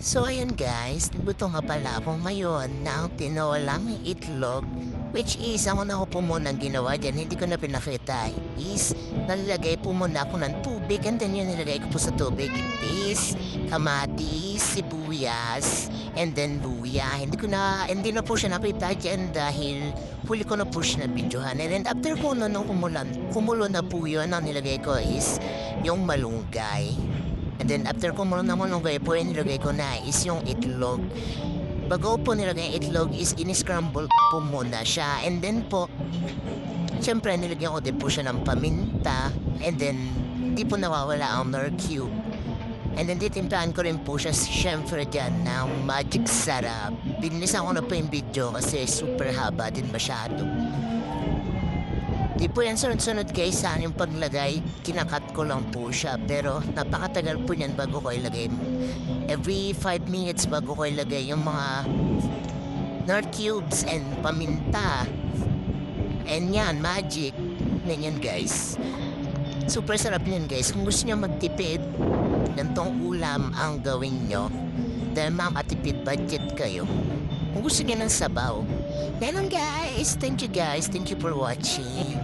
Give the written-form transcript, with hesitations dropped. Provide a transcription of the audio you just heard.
So ayan guys, luto nga pala ako ngayon ng tinolang itlog. Which is, ako na po muna ang ginawa dyan, hindi ko na pinakita. Is, nalagay po muna ako ng tubig and then yung nilagay ko po sa tubig is kamatis, sibuyas, and then luya. Hindi na po siya nakita dyan dahil huli ko na po siya na videohan. And then after po nun, nung kumulo na po yun, ang nilagay ko is yung malunggay. And then after ko muna naman nung po yung nilagay ko na is yung itlog. Bago po nilagay yung itlog is in-scramble po muna siya. And then po, syempre nilagyan ko din po siya ng paminta. And then, di po nawawala ang nor cube. And then titimplahan ko rin po siya syempre dyan ng magic sarap. Binilisan ko na po yung video kasi super haba din masyado. Di po yan sunod-sunod guys sa yung paglagay, kinakat ko lang po siya. Pero napakatagal po niyan bago ko ilagay. Every 5 minutes bago ko ilagay yung mga nor cubes and paminta. And yan, magic. Ganyan guys. Super sarap niyan guys. Kung gusto niyo magtipid, gantong ulam ang gawin nyo. Dahil makatipid budget kayo. Kung gusto niyo ng sabaw. Ganun guys. Thank you guys. Thank you for watching.